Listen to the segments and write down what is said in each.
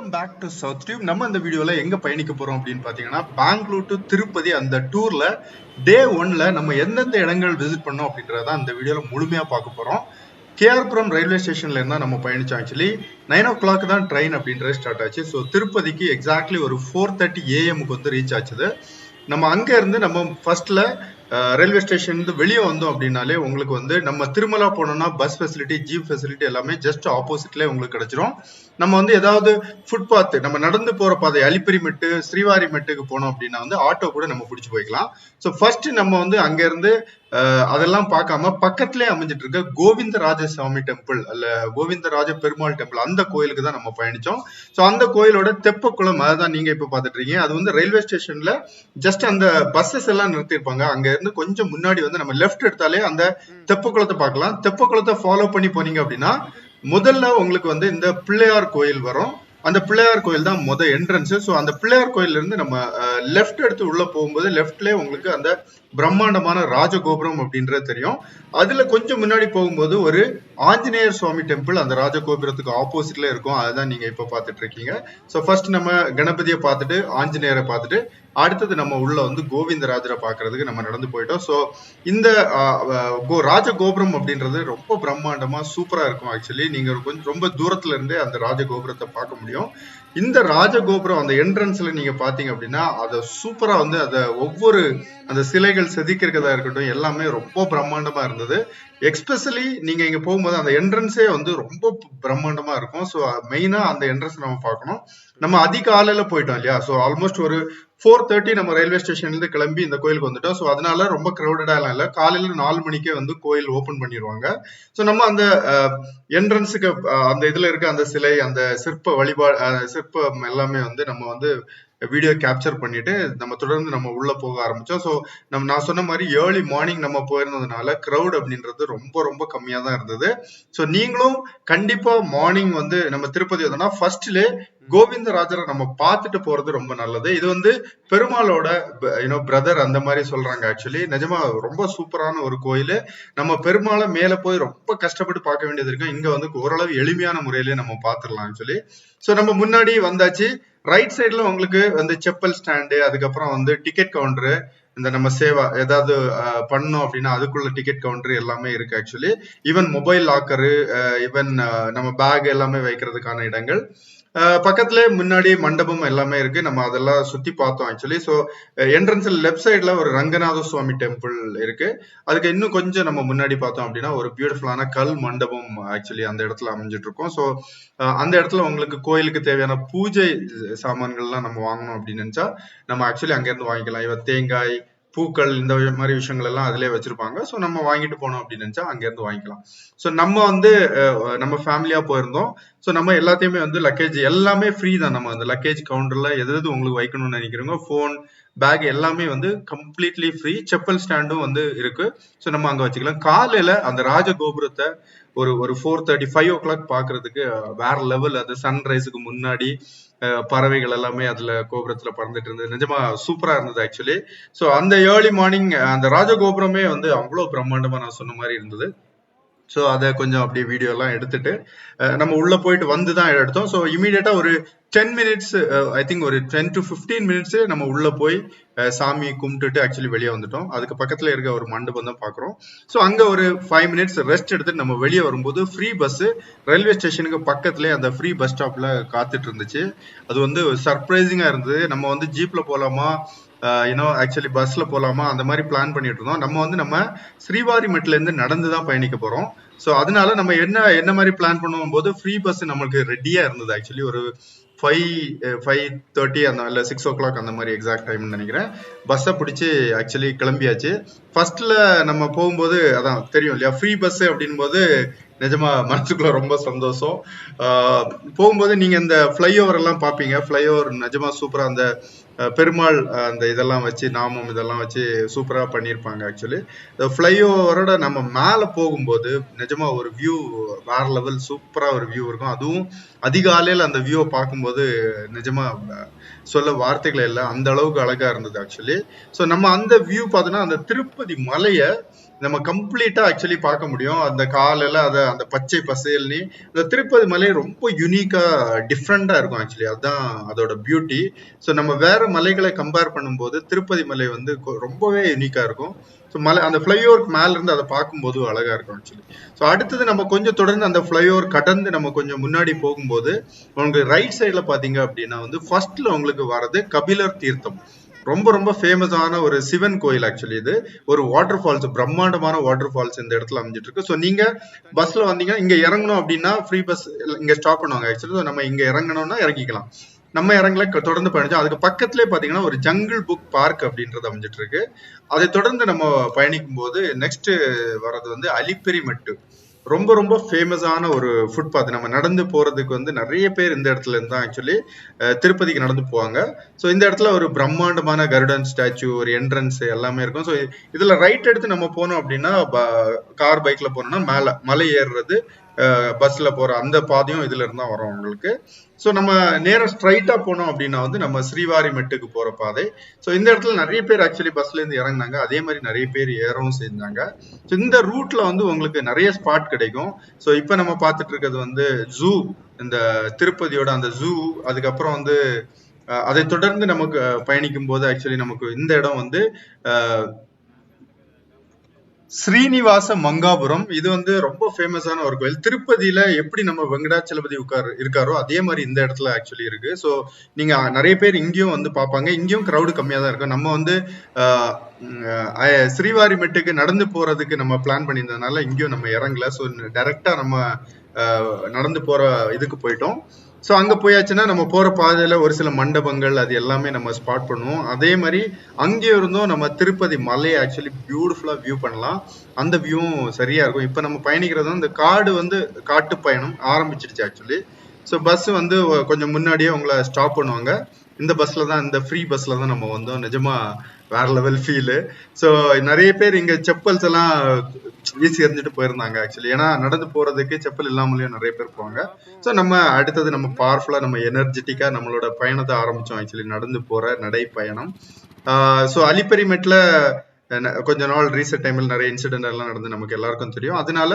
Welcome back to South Tube. நம்ம இந்த வீடியோல எங்க பயணிக்க போறோம் அப்படின்னு பாத்தீங்கன்னா, பெங்களூர் டு திருப்பதி அந்த டூர்ல டே 1ல நம்ம எந்தெந்த இடங்கள் விசிட் பண்ணோம் அப்படின்றத அந்த வீடியோல முழுமையா பார்க்க போறோம். கேஆர்புரம் ரயில்வே ஸ்டேஷன்ல இருந்தா நம்ம பயணிச்சோம். ஆக்சுவலி 9 o'clock தான் ட்ரெயின் அப்படின்றது ஸ்டார்ட் ஆச்சு. ஸோ திருப்பதிக்கு எக்ஸாக்ட்லி ஒரு 4:30 AM வந்து ரீச் ஆச்சுது. நம்ம அங்க இருந்து நம்ம ஃபர்ஸ்ட்ல ரயில்வே ஸ்டேஷன் வெளியே வந்தோம் அப்படின்னாலே உங்களுக்கு வந்து நம்ம திருமலா போனோம்னா பஸ் ஃபெசிலிட்டி, ஜீப் ஃபெசிலிட்டி எல்லாமே ஜஸ்ட் ஆப்போசிட்ல உங்களுக்கு கிடைச்சிரும். நம்ம வந்து ஏதாவது ஃபுட்பாத், நம்ம நடந்து போற பாதை அலிப்பிரிமெட்டு, ஸ்ரீவாரிமெட்டுக்கு போனோம் அப்படின்னா வந்து ஆட்டோ கூட நம்ம பிடிச்சி போய்க்கலாம். ஸோ ஃபர்ஸ்ட் நம்ம வந்து அங்க இருந்து அதெல்லாம் பார்க்காம பக்கத்திலே அமைஞ்சிட்டு இருக்க கோவிந்தராஜ சுவாமி டெம்பிள் அல்ல கோவிந்தராஜ பெருமாள் டெம்பிள், அந்த கோயிலுக்கு தான் நம்ம பயணிச்சோம். ஸோ அந்த கோயிலோட தெப்பக்குளம் அதுதான் நீங்க இப்ப பாத்துட்டு இருக்கீங்க. அது வந்து ரயில்வே ஸ்டேஷன்ல ஜஸ்ட் அந்த பஸ்ஸஸ் எல்லாம் நிறுத்திருப்பாங்க. அங்க இருந்து கொஞ்சம் முன்னாடி வந்து நம்ம லெஃப்ட் எடுத்தாலே அந்த தெப்பக்குளத்தை பார்க்கலாம். தெப்பக்குளத்தை ஃபாலோ பண்ணி போனீங்க அப்படின்னா முதல்ல உங்களுக்கு வந்து இந்த பிள்ளையார் கோயில் வரும். அந்த பிள்ளையார் கோயில் தான் என்ட்ரன்ஸ். ஸோ அந்த பிள்ளையார் கோயில்ல இருந்து நம்ம லெஃப்ட் எடுத்து உள்ள போகும்போது லெஃப்ட்லேயே உங்களுக்கு அந்த பிரம்மாண்டமான ராஜகோபுரம் அப்படின்றது தெரியும். அதுல கொஞ்சம் முன்னாடி போகும்போது ஒரு ஆஞ்சநேயர் சுவாமி டெம்பிள் அந்த ராஜகோபுரத்துக்கு ஆப்போசிட்ல இருக்கும். அதுதான் நீங்க இப்ப பாத்துட்டு இருக்கீங்க. ஸோ ஃபர்ஸ்ட் நம்ம கணபதியை பார்த்துட்டு ஆஞ்சநேயரை பார்த்துட்டு அடுத்தது நம்ம உள்ள வந்து கோவிந்தராஜரை பாக்குறதுக்கு நம்ம நடந்து போயிட்டோம். ஸோ இந்த ராஜகோபுரம் அப்படின்றது ரொம்ப பிரம்மாண்டமா சூப்பரா இருக்கும். ஆக்சுவலி நீங்க கொஞ்சம் ரொம்ப தூரத்துல இருந்தே அந்த ராஜகோபுரத்தை பார்க்க முடியும். இந்த ராஜகோபுரம் அந்த என்ட்ரன்ஸ்ல நீங்க பாத்தீங்க அப்படின்னா அதை சூப்பரா வந்து அதை ஒவ்வொரு அந்த சிலைகள் செதுக்கிறதா இருக்கட்டும் எல்லாமே ரொம்ப பிரம்மாண்டமா இருந்தது. எக்ஸ்பெஷலி நீங்க இங்க போகும்போது அந்த என்ட்ரன்ஸே வந்து ரொம்ப பிரம்மாண்டமா இருக்கும். ஸோ மெயினா அந்த என்ட்ரன்ஸ் நம்ம பார்க்கணும். நம்ம அதிகாலையில போயிட்டோம் இல்லையா? ஸோ ஆல்மோஸ்ட் ஒரு 4:30 நம்ம ரயில்வே ஸ்டேஷன்ல இருந்து கிளம்பி இந்த கோயிலுக்கு வந்துட்டோம். ஸோ அதனால ரொம்ப கிரௌடடா எல்லாம் இல்லை. காலையில 4 மணிக்கே வந்து கோயில் ஓபன் பண்ணிடுவாங்க. ஸோ நம்ம அந்த என்ட்ரன்ஸுக்கு அந்த இதுல இருக்க அந்த சிலை, அந்த சிற்ப சிற்பம் எல்லாமே வந்து நம்ம வந்து வீடியோ கேப்சர் பண்ணிட்டு நம்ம தொடர்ந்து நம்ம உள்ள போக ஆரம்பிச்சோம். ஸோ நான் சொன்ன மாதிரி ஏர்லி மார்னிங் நம்ம போயிருந்ததுனால கிரௌட் அப்படின்றது ரொம்ப ரொம்ப கம்மியா தான் இருந்தது. ஸோ நீங்களும் கண்டிப்பா மார்னிங் வந்து நம்ம திருப்பதி வந்தோம்னா ஃபர்ஸ்ட்லே கோவிந்தராஜரை நம்ம பார்த்துட்டு போறது ரொம்ப நல்லது. இது வந்து பெருமாளோட பிரதர் அந்த மாதிரி சொல்றாங்க. ஆக்சுவலி நிஜமா ரொம்ப சூப்பரான ஒரு கோயில். நம்ம பெருமாளை மேல போய் ரொம்ப கஷ்டப்பட்டு பார்க்க வேண்டியது இருக்கு. இங்க வந்து ஓரளவு எளிமையான முறையிலே நம்ம பார்த்துடலாம் ஆக்சுவலி. ஸோ நம்ம முன்னாடி வந்தாச்சு. ரைட் சைட்ல உங்களுக்கு வந்து செப்பல் ஸ்டாண்டு, அதுக்கப்புறம் வந்து டிக்கெட் கவுண்டரு, இந்த நம்ம சேவா ஏதாவது பண்ணோம் அப்படின்னா அதுக்குள்ள டிக்கெட் கவுண்டர் எல்லாமே இருக்கு. Actually even mobile locker, even நம்ம பேக் எல்லாமே வைக்கிறதுக்கான இடங்கள் பக்கத்துல முன்னாடி மண்டபம் எல்லாமே இருக்கு. நம்ம அதெல்லாம் சுத்தி பார்த்தோம் ஆக்சுவலி. ஸோ என்ட்ரன்ஸ்ல லெஃப்ட் சைட்ல ஒரு ரங்கநாத சுவாமி டெம்பிள் இருக்கு. அதுக்கு இன்னும் கொஞ்சம் நம்ம முன்னாடி பார்த்தோம் அப்படின்னா ஒரு பியூட்டிஃபுல்லான கல் மண்டபம் ஆக்சுவலி அந்த இடத்துல அமைஞ்சிட்டு இருக்கும். ஸோ அந்த இடத்துல உங்களுக்கு கோயிலுக்கு தேவையான பூஜை சாமான்கள்லாம் நம்ம வாங்கணும் அப்படின்னு நினைச்சா நம்ம ஆக்சுவலி அங்க இருந்து வாங்கிக்கலாம். இவ தேங்காய், பூக்கள், இந்த மாதிரி விஷயங்கள் எல்லாம் அதிலே வச்சிருப்பாங்க. ஸோ நம்ம வாங்கிட்டு போனோம் அப்படின்னு நினைச்சா அங்க இருந்து வாங்கிக்கலாம். ஸோ நம்ம வந்து நம்ம ஃபேமிலியா போயிருந்தோம். ஸோ நம்ம எல்லாத்தையுமே வந்து லக்கேஜ் எல்லாமே ஃப்ரீ தான். நம்ம அந்த லக்கேஜ் கவுண்டர்ல எது உங்களுக்கு வைக்கணும்னு நினைக்கிறோங்க, ஃபோன், பேக் எல்லாமே வந்து கம்ப்ளீட்லி ஃப்ரீ. செப்பல் ஸ்டாண்டும் வந்து இருக்கு. ஸோ நம்ம அங்க வச்சுக்கலாம். காலையில அந்த ராஜகோபுரத்தை ஒரு 4:30 5 o'clock பாக்குறதுக்கு வேற லெவல். அது சன்ரைஸுக்கு முன்னாடி பறவைகள் எல்லாமே அதுல கோபுரத்துல பறந்துட்டு இருந்தது. நிஜமா சூப்பரா இருந்தது ஆக்சுவலி. ஸோ அந்த ஏர்லி மார்னிங் அந்த ராஜகோபுரமே வந்து அவ்வளவு பிரம்மாண்டமா நான் சொன்ன மாதிரி இருந்தது. ஸோ அதை கொஞ்சம் அப்படியே வீடியோ எல்லாம் எடுத்துட்டு நம்ம உள்ள போயிட்டு வந்து தான் எடுத்தோம். ஸோ இமீடியட்டா ஒரு 10 minutes, ஐ திங்க் ஒரு 10 to 15 minutes நம்ம உள்ள போய் சாமி கும்பிட்டுட்டு ஆக்சுவலி வெளியே வந்துட்டோம். அதுக்கு பக்கத்துல இருக்க ஒரு மண்டபம் தான் பாக்குறோம். ஸோ அங்க ஒரு 5 minutes ரெஸ்ட் எடுத்துட்டு நம்ம வெளியே வரும்போது ஃப்ரீ பஸ் ரயில்வே ஸ்டேஷனுக்கு பக்கத்துலேயே அந்த ஃப்ரீ பஸ் ஸ்டாப்ல காத்துட்டு இருந்துச்சு. அது வந்து சர்ப்ரைசிங்கா இருந்தது. நம்ம வந்து ஜீப்ல போலாமா ஆக்சுவலி பஸ்ல போலாமா அந்த மாதிரி பிளான் பண்ணிட்டு இருந்தோம். நம்ம ஸ்ரீவாரிமெட்ல இருந்து நடந்துதான் பயணிக்க போறோம். ஸோ அதனால நம்ம என்ன மாதிரி பிளான் பண்ணுவோம் போது ஃப்ரீ பஸ் நம்மளுக்கு ரெடியா இருந்தது. ஆக்சுவலி ஒரு 5:30 அந்த இல்ல 6 o'clock அந்த மாதிரி எக்ஸாக்ட் டைம்னு நினைக்கிறேன். பஸ்ஸை பிடிச்சி ஆக்சுவலி கிளம்பியாச்சு. ஃபர்ஸ்ட்ல நம்ம போகும்போது அதான் தெரியும் இல்லையா, ஃப்ரீ பஸ் அப்படின் போது நிஜமா மனசுக்குள்ள ரொம்ப சந்தோஷம். போகும்போது நீங்க இந்த ஃபிளைஓவர் எல்லாம் பாப்பீங்க. ஃபிளைஓவர் நிஜமா சூப்பரா அந்த பெருமாள் அந்த இதெல்லாம் வச்சு நாமம் இதெல்லாம் வச்சு சூப்பரா பண்ணியிருப்பாங்க. ஆக்சுவலி ஃபிளைஓவரோட நம்ம மேல போகும்போது நிஜமா ஒரு வியூ வேற லெவல் சூப்பரா ஒரு வியூ இருக்கும். அதுவும் அதிகாலையில அந்த வியூவை பார்க்கும்போது நிஜமா சொல்ல வார்த்தைகள் இல்லை, அந்த அளவுக்கு அழகா இருந்தது ஆக்சுவலி. ஸோ நம்ம அந்த வியூ பார்த்தோன்னா அந்த திருப்பதி மலையை நம்ம கம்ப்ளீட்டா ஆக்சுவலி பார்க்க முடியும். அந்த காலையில அந்த பச்சை பசேல்னு இந்த திருப்பதி மலை ரொம்ப யூனிக்கா டிஃப்ரெண்டா இருக்கும் ஆக்சுவலி. அதுதான் அதோட பியூட்டி. ஸோ நம்ம வேற மலைகளை கம்பேர் பண்ணும்போது திருப்பதி மலை வந்து ரொம்பவே யூனிக்கா இருக்கும். ஸோ மலை அந்த ஃப்ளைஓவருக்கு மேல இருந்து அதை பார்க்கும்போது அழகா இருக்கும் ஆக்சுவலி. ஸோ அடுத்தது நம்ம கொஞ்சம் தொடர்ந்து அந்த ஃப்ளைஓவர் கடந்து நம்ம கொஞ்சம் முன்னாடி போகும்போது உங்களுக்கு ரைட் சைட்ல பாத்தீங்க அப்படின்னா வந்து ஃபர்ஸ்ட்ல உங்களுக்கு வர்றது கபிலர் தீர்த்தம். ரொம்ப ரொம்ப ஃபேமஸான ஒரு சிவன் கோயில் ஆக்சுவலி. இது ஒரு வாட்டர் ஃபால்ஸ், பிரம்மாண்டமான வாட்டர் ஃபால்ஸ் இந்த இடத்துல அமைஞ்சிட்டு இருக்கு. ஸோ நீங்க பஸ்ல வந்தீங்கன்னா இங்க இறங்கணும் அப்படின்னா ஃப்ரீ பஸ் இங்க ஸ்டாப் பண்ணுவாங்க ஆக்சுவலி. நம்ம இங்க இறங்கணும்னா இறங்கிக்கலாம். நம்ம இறங்கல தொடர்ந்து பயணிச்சோம். அதுக்கு பக்கத்துலேயே பாத்தீங்கன்னா ஒரு ஜங்கிள் புக் பார்க் அப்படின்றது அமைஞ்சிட்டு இருக்கு. அதை தொடர்ந்து நம்ம பயணிக்கும் போது நெக்ஸ்ட் வர்றது வந்து அலிப்பெரி மெட்டு. ரொம்ப ரொம்ப ஃபேமஸான ஒரு ஃபுட்பாத். நம்ம நடந்து போறதுக்கு வந்து நிறைய பேர் இந்த இடத்துல இருந்து தான் ஆக்சுவலி திருப்பதிக்கு நடந்து போவாங்க. ஸோ இந்த இடத்துல ஒரு பிரம்மாண்டமான கருடன் ஸ்டாச்சு, ஒரு என்ட்ரன்ஸ் எல்லாமே இருக்கும். ஸோ இதுல ரைட் எடுத்து நம்ம போனோம் அப்படின்னா கார் பைக்ல போனோம்னா மேல மலை ஏறுறது, பஸ்ல போற அந்த பாதையும் இதுல இருந்தா வரும் உங்களுக்கு. ஸோ நம்ம நேரம் ஸ்ட்ரைட்டா போனோம் அப்படின்னா வந்து நம்ம ஸ்ரீவாரி மெட்டுக்கு போற பாதை. ஸோ இந்த இடத்துல நிறைய பேர் ஆக்சுவலி பஸ்ல இருந்து இறங்கினாங்க. அதே மாதிரி நிறைய பேர் ஏறவும் செஞ்சாங்க. ஸோ இந்த ரூட்ல வந்து உங்களுக்கு நிறைய ஸ்பாட் கிடைக்கும். ஸோ இப்போ நம்ம பார்த்துட்டு இருக்கிறது வந்து ஜூ, இந்த திருப்பதியோட அந்த ஜூ. அதுக்கப்புறம் வந்து அதை தொடர்ந்து நமக்கு பயணிக்கும் போது ஆக்சுவலி நமக்கு இந்த இடம் வந்து ஸ்ரீனிவாச மங்காபுரம். இது வந்து ரொம்ப ஃபேமஸான ஒரு கோயில். திருப்பதியில எப்படி நம்ம வெங்கடாச்சலபதி இருக்காரோ அதே மாதிரி இந்த இடத்துல ஆக்சுவலி இருக்கு. ஸோ நீங்க நிறைய பேர் இங்கேயும் வந்து பார்ப்பாங்க. இங்கேயும் கிரௌடு கம்மியா தான் இருக்கும். நம்ம வந்து ஸ்ரீவாரி மெட்டுக்கு நடந்து போறதுக்கு நம்ம பிளான் பண்ணியிருந்ததுனால இங்கேயும் நம்ம இறங்கல. ஸோ டைரக்டா நம்ம நடந்து போற இதுக்கு போயிட்டோம். ஸோ அங்க போயாச்சுன்னா நம்ம போற பாதையில ஒரு சில மண்டபங்கள் அது எல்லாமே நம்ம ஸ்பாட் பண்ணுவோம். அதே மாதிரி அங்கே இருந்தும் நம்ம திருப்பதி மலையை ஆக்சுவலி பியூட்டிஃபுல்லா வியூ பண்ணலாம். அந்த வியூவும் சரியா இருக்கும். இப்ப நம்ம பயணிக்கிறது இந்த காட்டு பயணம் ஆரம்பிச்சிருச்சு ஆக்சுவலி. ஸோ பஸ் வந்து கொஞ்சம் முன்னாடியே உங்களை ஸ்டாப் பண்ணுவாங்க. இந்த பஸ்ல தான், இந்த ஃப்ரீ பஸ்ல தான் நம்ம வந்தோம். நிஜமா வேற லெவல் ஃபீலு. ஸோ நிறைய பேர் இங்க செப்பல்ஸ் எல்லாம் வீசி எறிஞ்சிட்டு போயிருந்தாங்க ஆக்சுவலி. ஏன்னா நடந்து போறதுக்கு செப்பல் இல்லாமலேயும் நிறைய பேர் போவாங்க. ஸோ நம்ம அடுத்தது நம்ம பவர்ஃபுல்லா நம்ம எனர்ஜெட்டிக்கா நம்மளோட பயணத்தை ஆரம்பிச்சோம் ஆக்சுவலி, நடந்து போற நடை பயணம். ஸோ அலிப்பெரிமெட்ல கொஞ்ச நாள் ரீசெண்ட் டைம்ல நிறைய இன்சிடென்ட் எல்லாம் நடந்து நமக்கு எல்லாருக்கும் தெரியும். அதனால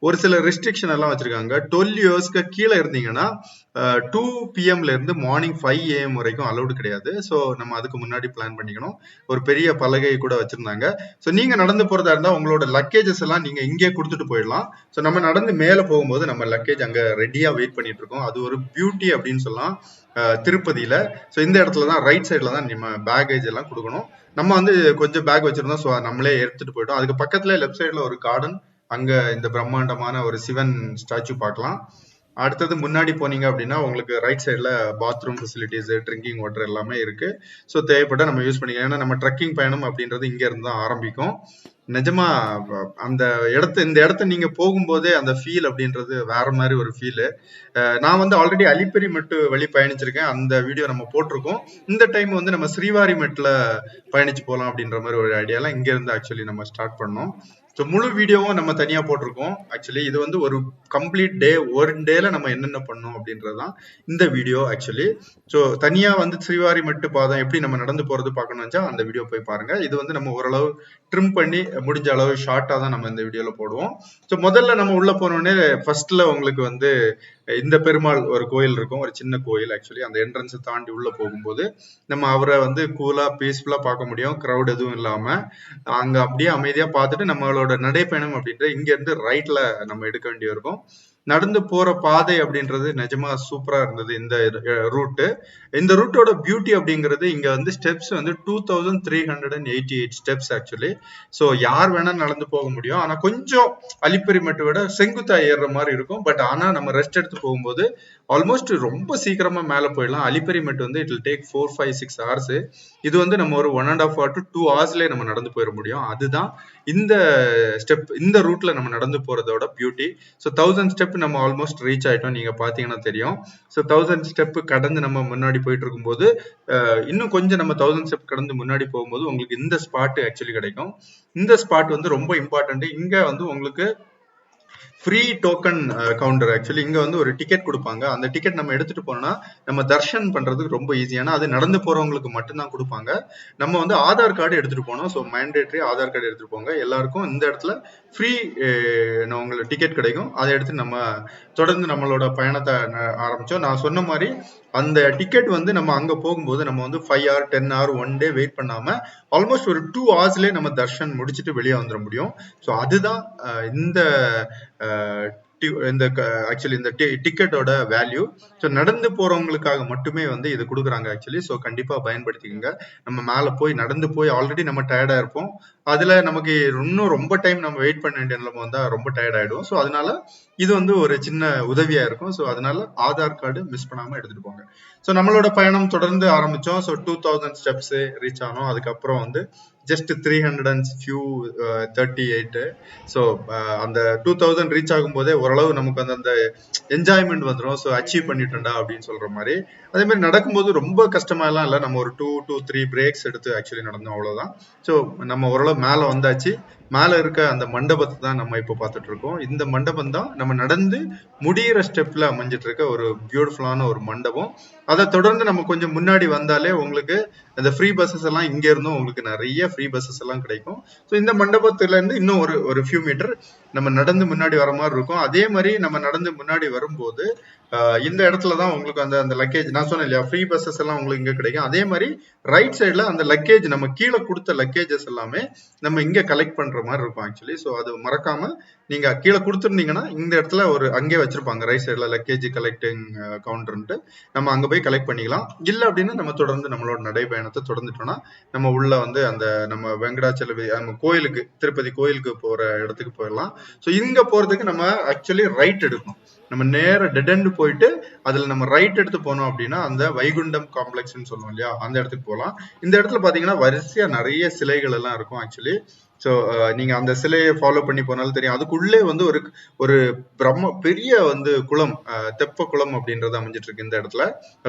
ஒரு சில ரெஸ்ட்ரிக்ஷன் எல்லாம் வச்சிருக்காங்க. 12 இயர்ஸ்க்கு கீழே இருந்தீங்கன்னா 2 PM இருந்து மார்னிங் 5 AM வரைக்கும் அலௌடு கிடையாது. ஸோ நம்ம அதுக்கு முன்னாடி பிளான் பண்ணிக்கணும். ஒரு பெரிய பலகை கூட வச்சிருந்தாங்க. ஸோ நீங்க நடந்து போறதா இருந்தா உங்களோட லக்கேஜஸ் எல்லாம் நீங்க இங்கே கொடுத்துட்டு போயிடலாம். ஸோ நம்ம நடந்து மேல போகும்போது நம்ம லக்கேஜ் அங்க ரெடியா வெயிட் பண்ணிட்டு இருக்கோம். அது ஒரு பியூட்டி அப்படின்னு சொல்லலாம் திருப்பதியில. ஸோ இந்த இடத்துல தான் ரைட் சைட்ல தான் நம்ம பேகேஜ் எல்லாம் கொடுக்கணும். நம்ம வந்து கொஞ்சம் பேக் வச்சிருந்தோம். ஸோ நம்மளே எடுத்துட்டு போயிட்டோம். அதுக்கு பக்கத்துல லெஃப்ட் சைட்ல ஒரு கார்டன், அங்க இந்த பிரம்மாண்டமான ஒரு சிவன் ஸ்டாச்சு பார்க்கலாம். அடுத்தது முன்னாடி போனீங்க அப்படின்னா உங்களுக்கு ரைட் சைட்ல பாத்ரூம் ஃபெசிலிட்டிஸ், ட்ரிங்கிங் வாட்டர் எல்லாமே இருக்கு. ஸோ தேவைப்பட்ட நம்ம யூஸ் பண்ணிக்கலாம். ஏன்னா நம்ம ட்ரெக்கிங் பயணம் அப்படின்றது இங்க இருந்து தான் ஆரம்பிக்கும். நிஜமா அந்த இந்த இடத்த நீங்க போகும்போதே அந்த ஃபீல் அப்படின்றது வேற மாதிரி ஒரு ஃபீலு. நான் வந்து ஆல்ரெடி அலிப்பெரி மெட்டு வழி பயணிச்சிருக்கேன். அந்த வீடியோ நம்ம போட்டிருக்கோம். இந்த டைம் வந்து நம்ம ஸ்ரீவாரி மெட்ல பயணிச்சு போகலாம் அப்படின்ற மாதிரி ஒரு ஐடியாலாம் இங்க இருந்து ஆக்சுவலி நம்ம ஸ்டார்ட் பண்ணோம். ஸோ முழு வீடியோவும் நம்ம தனியா போட்டிருக்கோம் ஆக்சுவலி. இது வந்து ஒரு கம்ப்ளீட் டே, ஒரு டேல நம்ம என்னென்ன பண்ணோம் அப்படின்றதுதான் இந்த வீடியோ ஆக்சுவலி. ஸோ தனியா வந்து ஸ்ரீவாரி மெட்டு பாதம் எப்படி நம்ம நடந்து போறது பார்க்கணும்னு அந்த வீடியோ போய் பாருங்க. இது வந்து நம்ம ஓரளவு ட்ரிம் பண்ணி முடிஞ்ச அளவு ஷார்ட்டா தான் நம்ம இந்த வீடியோல போடுவோம். ஸோ முதல்ல நம்ம உள்ள போனோடனே ஃபர்ஸ்ட்ல உங்களுக்கு வந்து இந்த பெருமாள் ஒரு கோயில் இருக்கும், ஒரு சின்ன கோயில் ஆக்சுவலி. அந்த என்ட்ரன்ஸை தாண்டி உள்ள போகும்போது நம்ம அவரை வந்து கூலா பீஸ்ஃபுல்லா பார்க்க முடியும், கிரௌட் எதுவும் இல்லாம. அங்க அப்படியே அமைதியா பார்த்துட்டு நம்மளோட நடைப்பயணம் அப்படின்ற இங்க இருந்து ரைட்ல நம்ம எடுக்க வேண்டி இருக்கும். நடந்து போற பாதை அப்படின்றது நிஜமா சூப்பரா இருந்தது இந்த ரூட்டு. இந்த ரூட்டோட பியூட்டி அப்படிங்கிறது இங்க வந்து ஸ்டெப்ஸ் வந்து 2388 ஸ்டெப்ஸ் ஆக்சுவலி. ஸோ யார் வேணா நடந்து போக முடியும். ஆனா கொஞ்சம் அலிப்பெரி மெட்டை விட செங்குத்தா ஏறுற மாதிரி இருக்கும். பட் ஆனா நம்ம ரெஸ்ட் எடுத்து போகும்போது ஆல்மோஸ்ட் ரொம்ப சீக்கிரமா மேல போயிடலாம். அலிப்பெரி மெட் வந்து இட் வில் டேக் 4, 5, 6 hours. இது வந்து நம்ம ஒரு 1.5 hour to 2 hours நம்ம நடந்து போயிட முடியும். அதுதான் இந்த ஸ்டெப், இந்த ரூட்ல நம்ம நடந்து போறதோட பியூட்டி. ஸோ 1000 ஸ்டெப் நம்ம ஆல்மோஸ்ட் ரீச் ஆயிட்டோம். நீங்க பாத்தீங்கன்னா தெரியும். ஸோ 1000 ஸ்டெப் கடந்து நம்ம முன்னாடி போயிட்டு இருக்கும்போது இன்னும் கொஞ்சம் நம்ம 1000 ஸ்டெப் கடந்து முன்னாடி போகும்போது உங்களுக்கு இந்த ஸ்பாட் ஆக்சுவலி கிடைக்கும். இந்த ஸ்பாட் வந்து ரொம்ப இம்பார்ட்டன்ட். இங்க வந்து உங்களுக்கு ஃப்ரீ டோக்கன் கவுண்டர். ஆக்சுவலி இங்க வந்து ஒரு டிக்கெட் கொடுப்பாங்க. அந்த டிக்கெட் நம்ம எடுத்துட்டு போனோம்னா நம்ம தர்ஷன் பண்றதுக்கு ரொம்ப ஈஸி. ஏன்னா அது நடந்து போறவங்களுக்கு மட்டும்தான் கொடுப்பாங்க. நம்ம வந்து ஆதார் கார்டு எடுத்துட்டு போனோம். ஸோ மேண்டேட்டரி ஆதார் கார்டு எடுத்துட்டு போங்க. எல்லாருக்கும் இந்த இடத்துல ஃப்ரீ உங்களுக்கு டிக்கெட் கிடைக்கும். அதை எடுத்து நம்ம தொடர்ந்து நம்மளோட பயணத்தை ஆரம்பிச்சோம். நான் சொன்ன மாதிரி அந்த டிக்கெட் வந்து நம்ம அங்க போகும்போது நம்ம வந்து 5 hour 10 hour 1 day வெயிட் பண்ணாம ஆல்மோஸ்ட் ஒரு 2 hoursலயே நம்ம தர்ஷன் முடிச்சுட்டு வெளியே வந்துட முடியும். ஸோ அதுதான் இந்த ஆக்சுவலி இந்த டிக்கெட்டோட வேல்யூ. ஸோ நடந்து போறவங்களுக்காக மட்டுமே வந்து இது கொடுக்குறாங்க ஆக்சுவலி. ஸோ கண்டிப்பா பயன்படுத்திக்கோங்க. நம்ம மேல போய் நடந்து போய் ஆல்ரெடி நம்ம டயர்டா இருப்போம். அதுல நமக்கு இன்னும் ரொம்ப டைம் நம்ம வெயிட் பண்ண வேண்டிய நிலைமை வந்தா ரொம்ப டயர்ட் ஆயிடும். ஸோ அதனால இது வந்து ஒரு சின்ன உதவியா இருக்கும். ஸோ அதனால ஆதார் கார்டு மிஸ் பண்ணாம எடுத்துட்டு போங்க. ஸோ நம்மளோட பயணம் தொடர்ந்து ஆரம்பிச்சோம். ஸோ 2000 ஸ்டெப்ஸ் ரீச் ஆனோம். அதுக்கப்புறம் வந்து ஜஸ்ட் 338. ஸோ அந்த 2000 ரீச் ஆகும் போதே ஓரளவு நமக்கு அந்த என்ஜாய்மெண்ட் வந்துடும். ஸோ அச்சீவ் பண்ணிட்டோம்டா அப்படின்னு சொல்ற மாதிரி. அதே மாதிரி நடக்கும்போது ரொம்ப கஷ்டமா எல்லாம் இல்லை. நம்ம ஒரு 2 to 3 பிரேக்ஸ் எடுத்து ஆக்சுவலி நடந்தோம், அவ்வளவுதான். ஸோ நம்ம ஓரளவு மேல வந்தாச்சு. மேல இருக்க அந்த மண்டபத்தை தான் நம்ம இப்போ பார்த்துட்டு இருக்கோம். இந்த மண்டபம் தான் நம்ம நடந்து முடிகிற ஸ்டெப்ல அமைஞ்சிட்டு இருக்க ஒரு பியூட்டிஃபுல்லான ஒரு மண்டபம். அதை தொடர்ந்து நம்ம கொஞ்சம் முன்னாடி வந்தாலே உங்களுக்கு அந்த ஃப்ரீ பஸ்ஸஸ் எல்லாம் இங்க இருந்தும் உங்களுக்கு நிறைய ஃப்ரீ பஸ்ஸஸ் எல்லாம் கிடைக்கும். ஸோ இந்த மண்டபத்துல இருந்து இன்னும் ஒரு ஃபியூ மீட்டர் நம்ம நடந்து முன்னாடி வர மாதிரி இருக்கும். அதே மாதிரி நம்ம நடந்து முன்னாடி வரும்போது இந்த இடத்துலதான் உங்களுக்கு அந்த லக்கேஜ் நான் சொன்னேன் இல்லையா, ஃப்ரீ பஸ்ஸஸ் எல்லாம் உங்களுக்கு இங்க கிடைக்கும். அதே மாதிரி ரைட் சைட்ல அந்த லக்கேஜ் நம்ம கீழே கொடுத்த லக்கேஜஸ் எல்லாமே நம்ம இங்க கலெக்ட் பண்ற மாதிரி இருக்கும் ஆக்சுவலி. ஸோ அது மறக்காம நீங்க கீழே கொடுத்துருந்தீங்கன்னா இந்த இடத்துல அங்கே வச்சிருப்பாங்க ரைட் சைட்ல லக்கேஜ் கலெக்டிங் கவுண்டர்ன்ட்டு. நம்ம அங்க போய் கலெக்ட் பண்ணிக்கலாம். இல்ல அப்படின்னா நம்ம தொடர்ந்து நம்மளோட நடைபயணத்தை தொடர்ந்துட்டோம்னா நம்ம உள்ள வந்து அந்த நம்ம வெங்கடாச்சல நம்ம கோயிலுக்கு திருப்பதி கோயிலுக்கு போற இடத்துக்கு போயிடலாம். ஸோ இங்க போறதுக்கு நம்ம ஆக்சுவலி ரைட் எடுக்கணும். நம்ம நேர டெட் எண்ட் போயிட்டு அதுல நம்ம ரைட் எடுத்து போனோம் அப்படின்னா அந்த வைகுண்டம் காம்ப்ளெக்ஸ்ன்னு சொல்லுவோம் இல்லையா, அந்த இடத்துக்கு போகலாம். இந்த இடத்துல பாத்தீங்கன்னா வரிசையா நிறைய சிலைகள் எல்லாம் இருக்கும் ஆக்சுவலி. ஸோ நீங்க அந்த சிலையை ஃபாலோ பண்ணி போனாலும் தெரியும். அதுக்குள்ளே வந்து ஒரு பெரிய வந்து குளம், தெப்ப குளம் அப்படின்றது அமைஞ்சிட்டு இருக்கு இந்த இடத்துல.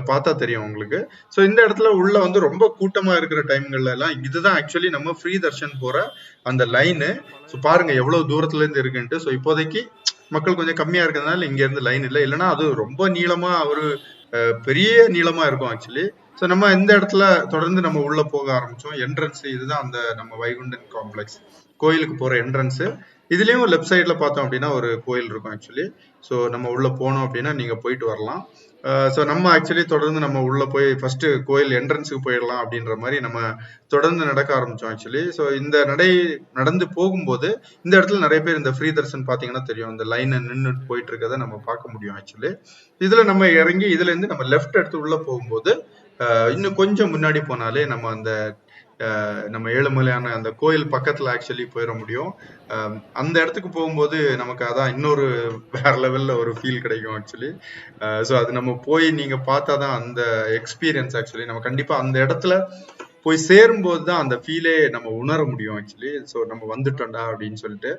பார்த்தா தெரியும் உங்களுக்கு. ஸோ இந்த இடத்துல உள்ள வந்து ரொம்ப கூட்டமா இருக்கிற டைம்கள்ல எல்லாம் இதுதான் ஆக்சுவலி நம்ம ஃப்ரீ தர்ஷன் போற அந்த லைனு. ஸோ பாருங்க எவ்வளவு தூரத்துல இருந்து இருக்குன்ட்டு. ஸோ இப்போதைக்கு மக்கள் கொஞ்சம் கம்மியா இருக்கிறதுனால இங்க இருந்து லைன் இல்லை. இல்லைன்னா அது ரொம்ப நீளமா ஒரு பெரிய நீளமா இருக்கும் ஆக்சுவலி. ஸோ நம்ம இந்த இடத்துல தொடர்ந்து நம்ம உள்ள போக ஆரம்பிச்சோம். என்ட்ரன்ஸ் இதுதான் அந்த நம்ம வைகுண்டன் காம்ப்ளெக்ஸ் கோயிலுக்கு போற என்ட்ரன்ஸ். இதுலயும் லெஃப்ட் சைட்ல பார்த்தோம் அப்படின்னா ஒரு கோயில் இருக்கும் ஆக்சுவலி. ஸோ நம்ம உள்ள போனோம் அப்படின்னா நீங்க போயிட்டு வரலாம். ஸோ நம்ம ஆக்சுவலி தொடர்ந்து நம்ம உள்ள போய் ஃபர்ஸ்ட் கோயில் என்ட்ரன்ஸுக்கு போயிடலாம் அப்படின்ற மாதிரி நம்ம தொடர்ந்து நடக்க ஆரம்பிச்சோம் ஆக்சுவலி. ஸோ இந்த நடந்து போகும்போது இந்த இடத்துல நிறைய பேர் இந்த ஃப்ரீ தர்ஷன் பாத்தீங்கன்னா தெரியும், இந்த லைனை நின்று போயிட்டு இருக்கதை நம்ம பார்க்க முடியும் ஆக்சுவலி. இதுல நம்ம இறங்கி இதுல இருந்து நம்ம லெஃப்ட் எடுத்து உள்ள போகும்போது இன்னும் கொஞ்சம் முன்னாடி போனாலே நம்ம அந்த நம்ம ஏழுமலையான அந்த கோயில் பக்கத்துல ஆக்சுவலி போயிட முடியும். அந்த இடத்துக்கு போகும்போது நமக்கு அதான் இன்னொரு வேற லெவல்ல ஒரு ஃபீல் கிடைக்கும் ஆக்சுவலி. ஸோ அது நம்ம போய் நீங்க பார்த்தாதான் அந்த எக்ஸ்பீரியன்ஸ் ஆக்சுவலி நம்ம கண்டிப்பா அந்த இடத்துல போய் சேரும்போது தான் அந்த ஃபீலே நம்ம உணர முடியும் ஆக்சுவலி. ஸோ நம்ம வந்துட்டோம்டா அப்படின்னு சொல்லிட்டு.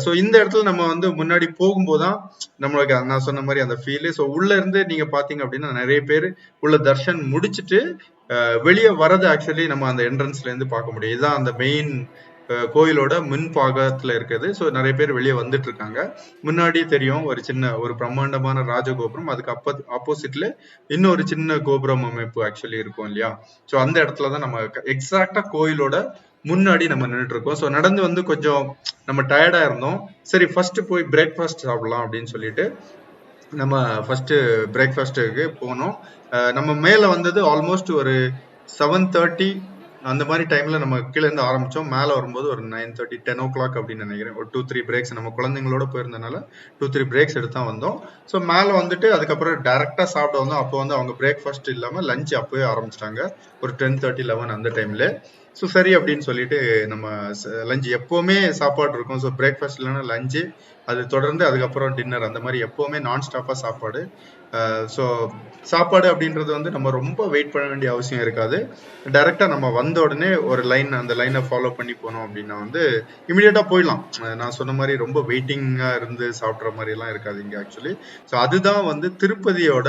ஸோ இந்த இடத்துல நம்ம வந்து முன்னாடி போகும்போதுதான் நம்மளுக்கு நான் சொன்ன மாதிரி அந்த ஃபீலு. ஸோ உள்ள இருந்து நீங்க பாத்தீங்க அப்படின்னா நிறைய பேர் உள்ள தர்ஷன் முடிச்சுட்டு வெளியே வரது ஆக்சுவலி நம்ம அந்த என்ட்ரன்ஸ்ல இருந்து பார்க்க முடியும். இதுதான் அந்த மெயின் கோயிலோட முன்பாகத்துல இருக்குது. ஸோ நிறைய பேர் வெளியே வந்துட்டு இருக்காங்க. முன்னாடி தெரியும் ஒரு பிரம்மாண்டமான ராஜகோபுரம், அதுக்கு ஆப்போசிட்ல இன்னொரு சின்ன கோபுரம் அமைப்பு ஆக்சுவலி இருக்கும் இல்லையா. ஸோ அந்த இடத்துலதான் நம்ம எக்ஸாக்டா கோயிலோட முன்னாடி நம்ம நின்றுட்டு இருக்கோம். ஸோ நடந்து வந்து கொஞ்சம் நம்ம டயர்டா இருந்தோம். சரி ஃபர்ஸ்ட் போய் பிரேக்ஃபாஸ்ட் சாப்பிடலாம் அப்படின்னு சொல்லிட்டு நம்ம ஃபர்ஸ்ட் பிரேக்ஃபாஸ்ட்டுக்கு போனோம். நம்ம மேல வந்தது ஆல்மோஸ்ட் ஒரு 7:30 அந்த மாதிரி டைம்ல நம்ம கீழே இருந்து ஆரம்பிச்சோம். மேல வரும்போது ஒரு 9:30 10 o'clock அப்படின்னு நினைக்கிறேன். ஒரு 2-3 பிரேக்ஸ் நம்ம குழந்தைங்களோட போயிருந்தனால 2-3 பிரேக்ஸ் எடுத்தா வந்தோம். ஸோ மேல வந்துட்டு அதுக்கப்புறம் டைரக்டா சாப்பிட வந்தோம். அப்போ வந்து அவங்க பிரேக்ஃபாஸ்ட் இல்லாம லஞ்ச் அப்பவே ஆரம்பிச்சிட்டாங்க ஒரு 10:30 11 அந்த டைம்ல. ஸோ சரி அப்படின்னு சொல்லிட்டு நம்ம லஞ்ச் எப்பவுமே சாப்பாடு இருக்கும். ஸோ பிரேக்ஃபாஸ்ட் இல்லைன்னா லஞ்சு, அது தொடர்ந்து அதுக்கப்புறம் டின்னர், அந்த மாதிரி எப்பவுமே நான் ஸ்டாப்பா சாப்பாடு. ஸோ சாப்பாடு அப்படின்றது வந்து நம்ம ரொம்ப வெயிட் பண்ண வேண்டிய அவசியம் இருக்காது. டைரக்டா நம்ம வந்த உடனே ஒரு அந்த லைனை ஃபாலோ பண்ணி போனோம் அப்படின்னா வந்து இமீடியட்டா போயிடலாம். நான் சொன்ன மாதிரி ரொம்ப வெயிட்டிங்கா இருந்து சாப்பிட்ற மாதிரி எல்லாம் இருக்காது இங்க ஆக்சுவலி. ஸோ அதுதான் வந்து திருப்பதியோட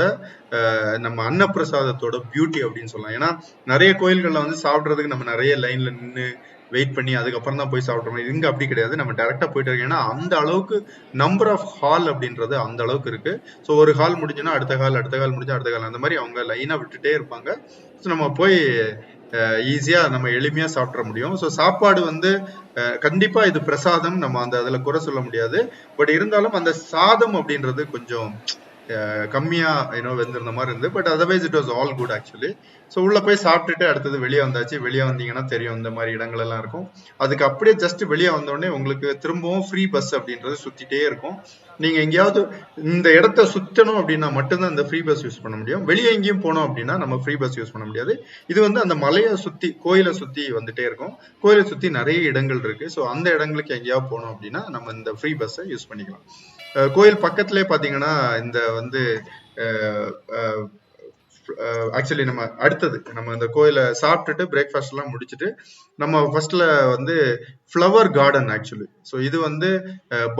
நம்ம அன்னப்பிரசாதத்தோட பியூட்டி அப்படின்னு சொல்லலாம். ஏன்னா நிறைய கோயில்கள்ல வந்து சாப்பிட்றதுக்கு நம்ம நிறைய லைன்ல நின்று வெயிட் பண்ணி அதுக்கப்புறம் தான் போய் சாப்பிட்றோம். இங்க அப்படி கிடையாது, நம்ம டைரக்டா போயிட்டு இருக்கோம். ஏன்னா அந்த அளவுக்கு நம்பர் ஆஃப் ஹால் அப்படின்றது அந்த அளவுக்கு இருக்கு. ஸோ ஒரு ஹால் முடிஞ்சுன்னா அடுத்த ஹால் முடிஞ்சா அடுத்த ஹால், அந்த மாதிரி அவங்க லைனா விட்டுட்டே இருப்பாங்க. ஸோ நம்ம போய் ஈஸியா நம்ம எளிமையா சாப்பிட முடியும். ஸோ சாப்பாடு வந்து கண்டிப்பா இது பிரசாதம், நம்ம அந்த அதுல குறை சொல்ல முடியாது. பட் இருந்தாலும் அந்த சாதம் அப்படின்றது கொஞ்சம் கம்மியா வெந்திருந்த மாதிரி இருந்து. But otherwise it was all good actually. So உள்ள போய் சாப்பிட்டுட்டு அடுத்தது வெளியே வந்தாச்சு. வெளியே வந்தீங்கன்னா தெரியும் இந்த மாதிரி இடங்கள் எல்லாம் இருக்கும். அதுக்கு அப்படியே ஜஸ்ட் வெளியே வந்தோடனே உங்களுக்கு திரும்பவும் ஃப்ரீ பஸ் அப்படின்றது சுத்திட்டே இருக்கும். நீங்க எங்கேயாவது இந்த இடத்த சுத்தணும் அப்படின்னா மட்டும்தான் இந்த ஃப்ரீ பஸ் யூஸ் பண்ண முடியும். வெளியே எங்கேயும் போனோம் அப்படின்னா நம்ம ஃப்ரீ பஸ் யூஸ் பண்ண முடியாது. இது வந்து அந்த மலையை சுத்தி கோயிலை சுத்தி வந்துட்டே இருக்கும். கோயிலை சுத்தி நிறைய இடங்கள் இருக்கு. ஸோ அந்த இடங்களுக்கு எங்கேயாவது போனோம் அப்படின்னா நம்ம இந்த ஃப்ரீ பஸ்ஸை யூஸ் பண்ணிக்கலாம். கோயில் பக்கத்திலே பாத்தீங்கன்னா இந்த வந்து ஆக்சுவலி நம்ம அடுத்தது நம்ம இந்த கோயிலை சாப்பிட்டுட்டு பிரேக்ஃபாஸ்ட் எல்லாம் முடிச்சுட்டு நம்ம ஃபர்ஸ்ட்ல வந்து ஃப்ளவர் கார்டன் ஆக்சுவலி. ஸோ இது வந்து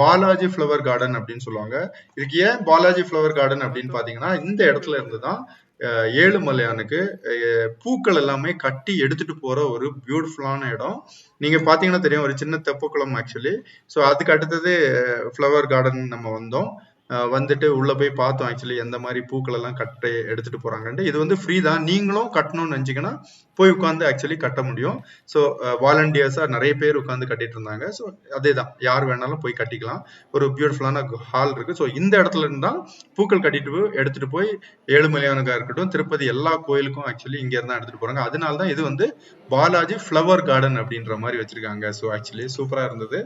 பாலாஜி ஃப்ளவர் கார்டன் அப்படின்னு சொல்லுவாங்க. இதுக்கு ஏன் பாலாஜி ஃப்ளவர் கார்டன் அப்படின்னு பாத்தீங்கன்னா இந்த இடத்துல இருந்துதான் ஏழுமலையானுக்கு பூக்கள் எல்லாமே கட்டி எடுத்துட்டு போற ஒரு பியூட்டிஃபுல்லான இடம். நீங்க பாத்தீங்கன்னா தெரியும், ஒரு சின்ன தெப்பக்குளம் ஆக்சுவலி. ஸோ அதுக்கு அடுத்தது ஃப்ளவர் கார்டன் நம்ம வந்தோம். வந்துட்டு உள்ள போய் பார்த்தோம் ஆக்சுவலி எந்த மாதிரி பூக்கள் எல்லாம் கட்டி எடுத்துட்டு போறாங்கன்ட்டு. இது வந்து ஃப்ரீ தான், நீங்களும் கட்டணும்னு நினைச்சீங்கன்னா போய் உட்காந்து ஆக்சுவலி கட்ட முடியும். ஸோ வாலண்டியர்ஸா நிறைய பேர் உட்காந்து கட்டிட்டு இருந்தாங்க. ஸோ அதே தான், யார் வேணாலும் போய் கட்டிக்கலாம். ஒரு பியூட்டிஃபுல்லான ஹால் இருக்கு. ஸோ இந்த இடத்துல இருந்தா பூக்கள் கட்டிட்டு எடுத்துட்டு போய் ஏழுமலையானுக்கா இருக்கட்டும், திருப்பதி எல்லா கோயிலுக்கும் ஆக்சுவலி இங்க இருந்தா எடுத்துட்டு போறாங்க. அதனாலதான் இது வந்து பாலாஜி ஃப்ளவர் கார்டன் அப்படின்ற மாதிரி வச்சிருக்காங்க. ஸோ ஆக்சுவலி சூப்பரா இருந்தது.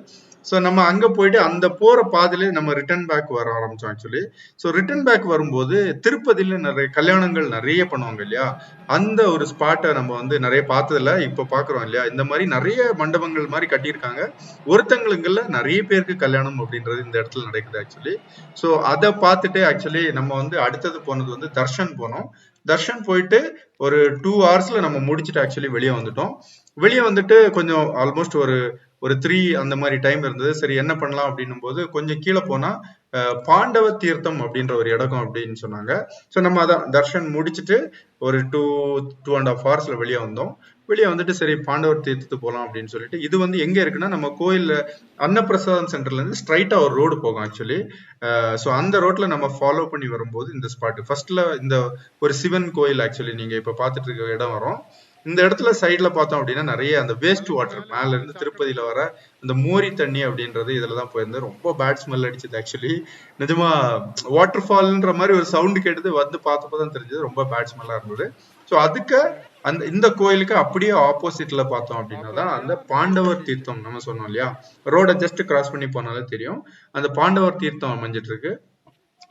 ஸோ நம்ம அங்க போயிட்டு அந்த போற பாதையிலே நம்ம ரிட்டர்ன் பேக் வர ஆரம்பிச்சோம் ஆக்சுவலி. ஸோ ரிட்டர்ன் பேக் வரும்போது திருப்பதியில நிறைய கல்யாணங்கள் நிறைய பண்ணுவாங்க இல்லையா, அந்த ஒரு ஸ்பாட்டை நம்ம வந்து நிறைய பார்த்ததில்ல, இப்ப பாக்குறோம் இல்லையா. இந்த மாதிரி நிறைய மண்டபங்கள் மாதிரி கட்டியிருக்காங்க. ஒருத்தங்களுக்குள்ள நிறைய பேருக்கு கல்யாணம் அப்படின்றது இந்த இடத்துல நடக்குது ஆக்சுவலி. ஸோ அதை பார்த்துட்டு ஆக்சுவலி நம்ம வந்து அடுத்தது போனது வந்து தர்ஷன் போனோம். தர்ஷன் போயிட்டு ஒரு 2 hours நம்ம முடிச்சுட்டு ஆக்சுவலி வெளியே வந்துட்டோம். வெளியே வந்துட்டு கொஞ்சம் ஆல்மோஸ்ட் ஒரு 3 அந்த மாதிரி டைம் இருந்தது. சரி என்ன பண்ணலாம் அப்படின்னும் போது கொஞ்சம் கீழே போனா பாண்டவ தீர்த்தம் அப்படின்ற ஒரு இடம் அப்படின்னு சொன்னாங்க. ஸோ நம்ம அதான் தர்ஷன் முடிச்சுட்டு ஒரு 2.5 hours வெளியே வந்தோம். வெளியே வந்துட்டு சரி பாண்டவர் தீர்த்தத்துக்கு போகலாம் அப்படின்னு சொல்லிட்டு, இது வந்து எங்க இருக்குன்னா நம்ம கோயில்ல அன்னப்பிரசாதம் சென்டர்ல இருந்து ஸ்ட்ரைட்டா ஒரு ரோடு போகும் ஆக்சுவலி. ஸோ அந்த ரோட்ல நம்ம ஃபாலோ பண்ணி வரும்போது இந்த ஸ்பாட் ஃபர்ஸ்ட்ல இந்த ஒரு சிவன் கோயில் ஆக்சுவலி நீங்க இப்ப பாத்துட்டு இருக்க இடம் வரும். இந்த இடத்துல சைட்ல பார்த்தோம் அப்படின்னா நிறைய அந்த வேஸ்ட் வாட்டர் மேல இருந்து திருப்பதியில வர அந்த மோரி தண்ணி அப்படின்றது இதுலதான் போயிருந்தது. ரொம்ப பேட் ஸ்மெல் அடிச்சது ஆக்சுவலி. நிஜமா வாட்டர் ஃபால்ன்ற மாதிரி ஒரு சவுண்ட் கேட்டது, வந்து பார்த்தப்பதான் தெரிஞ்சது ரொம்ப பேட் ஸ்மெல்லா இருந்தது. ஸோ அதுக்கு இந்த கோயிலுக்கு அப்படியே ஆப்போசிட்ல பார்த்தோம் அப்படின்னா தான் அந்த பாண்டவர் தீர்த்தம் நம்ம சொன்னோம் இல்லையா, ரோட ஜஸ்ட் கிராஸ் பண்ணி போனாலே தெரியும் அந்த பாண்டவர் தீர்த்தம் அமைஞ்சிட்டு இருக்கு.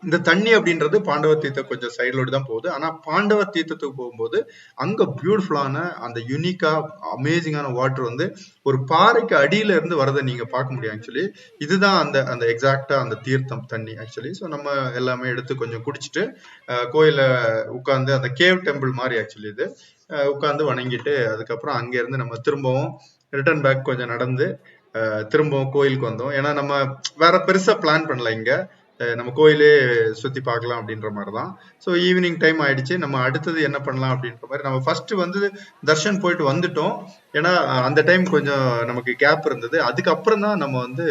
இந்த தண்ணி அப்படின்றது பாண்டவர் தீர்த்தம் கொஞ்சம் சைட்லோடு தான் போகுது. ஆனா பாண்டவர் தீர்த்தத்துக்கு போகும்போது அங்க பியூட்டிஃபுல்லான அந்த யூனிக்கா அமேசிங்கான வாட்டர் வந்து ஒரு பாறைக்கு அடியில இருந்து வரதை நீங்க பார்க்க முடியும் ஆக்சுவலி. இதுதான் அந்த எக்ஸாக்டா அந்த தீர்த்தம் தண்ணி ஆக்சுவலி. ஸோ நம்ம எல்லாமே எடுத்து கொஞ்சம் குடிச்சிட்டு கோயில உட்காந்து அந்த கேவ் டெம்பிள் மாதிரி ஆக்சுவலி இது உட்காந்து வணங்கிட்டு அதுக்கப்புறம் அங்க இருந்து நம்ம திரும்பவும் ரிட்டர்ன் பேக் கொஞ்சம் நடந்து திரும்பவும் கோயிலுக்கு வந்தோம். ஏன்னா நம்ம வேற பெருசா பிளான் பண்ணல, இங்க நம்ம கோயிலே சுத்தி பார்க்கலாம் அப்படின்ற மாதிரிதான். ஸோ ஈவினிங் டைம் ஆயிடுச்சு. நம்ம அடுத்தது என்ன பண்ணலாம் அப்படின்ற மாதிரி நம்ம ஃபர்ஸ்ட் வந்து தர்ஷன் போயிட்டு வந்துட்டோம். ஏன்னா அந்த டைம் கொஞ்சம் நமக்கு கேப் இருந்தது. அதுக்கப்புறம் தான் நம்ம வந்து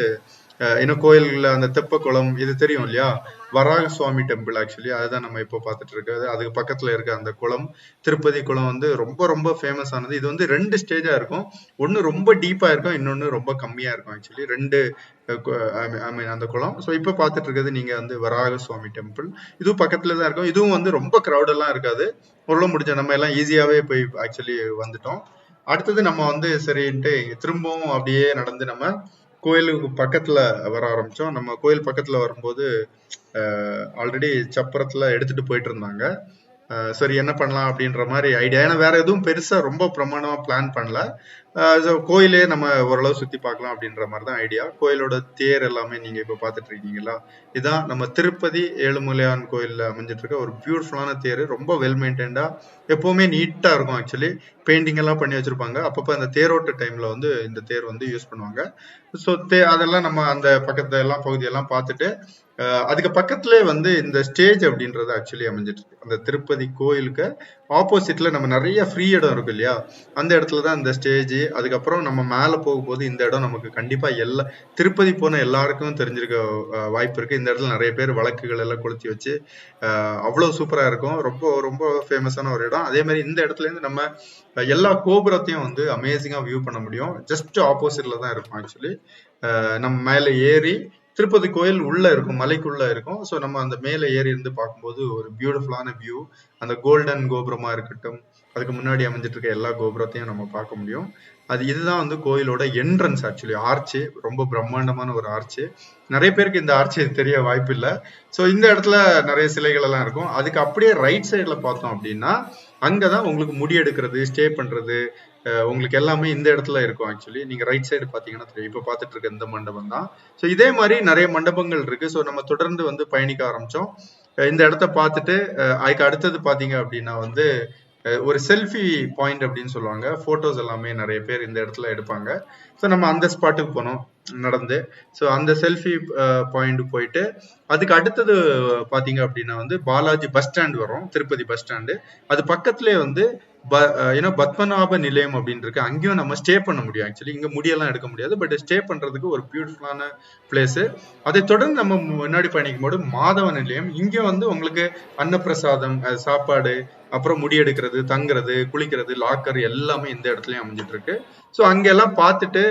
இன்னும் கோயில்ல அந்த தெப்பக்குளம் இது தெரியும் இல்லையா, வராக சுவாமி டெம்பிள் ஆக்சுவலி அதுதான் நம்ம இப்போ பார்த்துட்டு இருக்கிறது. அதுக்கு பக்கத்துல இருக்க அந்த குளம், திருப்பதி குளம் வந்து ரொம்ப ரொம்ப ஃபேமஸ் ஆனது. இது வந்து 2 ஸ்டேஜா இருக்கும். ஒன்னு ரொம்ப டீப்பா இருக்கும், இன்னொன்னு ரொம்ப கம்மியா இருக்கும் ஆக்சுவலி. 2 அந்த குளம். ஸோ இப்போ பார்த்துட்டு இருக்கிறது நீங்க வந்து வராக சுவாமி டெம்பிள். இதுவும் பக்கத்துல தான் இருக்கும். இதுவும் வந்து ரொம்ப கிரௌட் எல்லாம் இருக்காது, ஓரளவு முடிஞ்ச நம்ம எல்லாம் ஈஸியாவே போய் ஆக்சுவலி வந்துட்டோம். அடுத்தது நம்ம வந்து சரின்ட்டு திரும்பவும் அப்படியே நடந்து நம்ம கோயிலுக்கு பக்கத்துல வர ஆரம்பிச்சோம். நம்ம கோயில் பக்கத்துல வரும்போது ஆல்ரெடி சப்பரத்துல எடுத்துட்டு போயிட்டு இருந்தாங்க. சரி என்ன பண்ணலாம் அப்படின்ற மாதிரி ஐடியா. ஏன்னா வேற எதுவும் பெருசா ரொம்ப பிரமாணமா பிளான் பண்ணல. கோயிலே நம்ம ஓரளவு சுத்தி பார்க்கலாம் அப்படின்ற மாதிரி தான் ஐடியா. கோயிலோட தேர் எல்லாமே நீங்க இப்ப பாத்துட்டு இருக்கீங்களா, இதான் நம்ம திருப்பதி ஏழுமலையான் கோயில்ல அமைஞ்சிட்டு இருக்க ஒரு பியூட்டிஃபுல்லான தேர். ரொம்ப வெல் மெயின்டைன்டா எப்பவுமே நீட்டா இருக்கும் ஆக்சுவலி. பெயிண்டிங் எல்லாம் பண்ணி வச்சிருப்பாங்க. அப்பப்ப அந்த தேரோட்ட டைம்ல வந்து இந்த தேர் வந்து யூஸ் பண்ணுவாங்க. ஸோ அதெல்லாம் நம்ம அந்த பக்கத்துல எல்லாம் பகுதியெல்லாம் பார்த்துட்டு அதுக்கு பக்கத்துலேயே வந்து இந்த ஸ்டேஜ் அப்படின்றது ஆக்சுவலி அமைஞ்சிட்டு இருக்கு. அந்த திருப்பதி கோயிலுக்கு ஆப்போசிட்ல நம்ம நிறைய ஃப்ரீ இடம் இருக்கு இல்லையா, அந்த இடத்துல தான் இந்த ஸ்டேஜ். அதுக்கப்புறம் நம்ம மேலே போகும்போது இந்த இடம் நமக்கு கண்டிப்பா திருப்பதி போன எல்லாருக்கும் தெரிஞ்சிருக்க வாய்ப்பு இருக்கு. இந்த இடத்துல நிறைய பேர் வழக்குகள் எல்லாம் கொளுத்தி வச்சு அவ்வளவு சூப்பரா இருக்கும். ரொம்ப ரொம்ப ஃபேமஸான ஒரு இடம். அதே மாதிரி இந்த இடத்துல இருந்து நம்ம எல்லா கோபுரத்தையும் வந்து அமேசிங்கா வியூ பண்ண முடியும். ஜஸ்ட் ஆப்போசிட்ல தான் இருக்கும் ஆக்சுவலி. நம்ம மேலே ஏறி திருப்பதி கோயில் உள்ள இருக்கும், மலைக்குள்ள இருக்கும். ஸோ நம்ம அந்த மேலே ஏறி இருந்து பார்க்கும்போது ஒரு பியூட்டிஃபுல்லான வியூ. அந்த கோல்டன் கோபுரமா இருக்கட்டும், அதுக்கு முன்னாடி அமைஞ்சிட்டு இருக்க எல்லா கோபுரத்தையும் நம்ம பார்க்க முடியும். இதுதான் வந்து கோயிலோட என்ட்ரன்ஸ் ஆக்சுவலி. ஆர்ச்சு ரொம்ப பிரம்மாண்டமான ஒரு ஆர்ச்சு. நிறைய பேருக்கு இந்த ஆர்ச்சு தெரிய வாய்ப்பு இல்லை. ஸோ இந்த இடத்துல நிறைய சிலைகள் எல்லாம் இருக்கும். அதுக்கு அப்படியே ரைட் சைட்ல பார்த்தோம் அப்படின்னா அங்கதான் உங்களுக்கு முடி எடுக்கிறது, ஸ்டே பண்றது, உங்களுக்கு எல்லாமே இந்த இடத்துல இருக்கும். ஆக்சுவலி நீங்க ரைட் சைடு பாத்தீங்கன்னா தெரியும். இப்ப பாத்துட்டு இருக்க இந்த மண்டபம் தான். ஸோ இதே மாதிரி நிறைய மண்டபங்கள் இருக்கு. ஸோ நம்ம தொடர்ந்து வந்து பயணிக்க ஆரம்பிச்சோம். இந்த இடத்த பார்த்துட்டு அதுக்கு அடுத்தது பாத்தீங்க அப்படின்னா வந்து ஒரு செல்ஃபி பாயிண்ட் அப்படின்னு சொல்லுவாங்க. போட்டோஸ் எல்லாமே நிறைய பேர் இந்த இடத்துல எடுப்பாங்க. ஸோ நம்ம அந்த ஸ்பாட்டுக்கு போனோம் நடந்து. ஸோ அந்த செல்ஃபி பாயிண்ட் போயிட்டு அதுக்கு அடுத்தது பாத்தீங்க அப்படின்னா வந்து பாலாஜி பஸ் ஸ்டாண்ட் வரும், திருப்பதி பஸ் ஸ்டாண்டு. அது பக்கத்துலேயே வந்து பத்மநாப நிலையம் அப்படின்னு இருக்கு. அங்கேயும் நம்ம ஸ்டே பண்ண முடியும். ஆக்சுவலி இங்க முடியெல்லாம் எடுக்க முடியாது, பட் ஸ்டே பண்றதுக்கு ஒரு பியூட்டிஃபுல்லான பிளேஸ். அதை தொடர்ந்து நம்ம முன்னாடி பயணிக்கும் போது மாதவ நிலையம். இங்க வந்து உங்களுக்கு அன்னப்பிரசாதம், சாப்பாடு, அப்புறம் முடி எடுக்கிறது, தங்குறது, குளிக்கிறது, லாக்கர் எல்லாமே இந்த இடத்துலயும் அமைஞ்சிட்டு இருக்கு. ஸோ அங்கெல்லாம் பார்த்துட்டு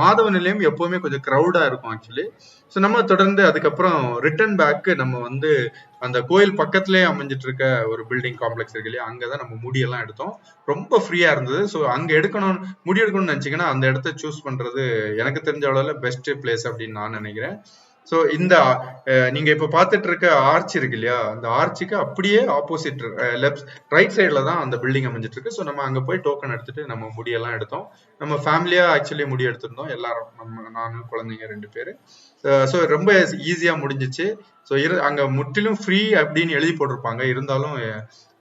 மாதவ நிலையம் எப்பவுமே கொஞ்சம் க்ரௌடா இருக்கும் ஆக்சுவலி. ஸோ நம்ம தொடர்ந்து அதுக்கப்புறம் ரிட்டர்ன் பேக் நம்ம வந்து அந்த கோயில் பக்கத்துலேயே அமைஞ்சிட்டு இருக்க ஒரு பில்டிங் காம்ப்ளெக்ஸ் இருக்கு இல்லையா, அங்கதான் நம்ம முடியெல்லாம் எடுத்தோம். ரொம்ப ஃப்ரீயா இருந்தது. ஸோ அங்க முடி எடுக்கணும்னு நினைச்சீங்கன்னா அந்த இடத்த சூஸ் பண்றது எனக்கு தெரிஞ்ச அளவுல பெஸ்ட் பிளேஸ் அப்படின்னு நான் நினைக்கிறேன். ஸோ இந்த நீங்க இப்ப பாத்துட்டு இருக்க ஆர்ச் இருக்கு இல்லையா, அந்த ஆர்ச்சுக்கு அப்படியே ஆப்போசிட் ரைட் சைட்ல தான் அந்த பில்டிங் அமைஞ்சிட்டு இருக்கு. ஸோ நம்ம அங்க போய் டோக்கன் எடுத்துட்டு நம்ம முடியெல்லாம் எடுத்தோம். நம்ம ஃபேமிலியா ஆக்சுவலி முடி எடுத்திருந்தோம் எல்லாரும், நானும் குழந்தைங்க 2 பேரு. ஸோ ரொம்ப ஈஸியா முடிஞ்சிச்சு. ஸோ அங்க முற்றிலும் ஃப்ரீ அப்படின்னு எழுதி போட்டிருப்பாங்க, இருந்தாலும்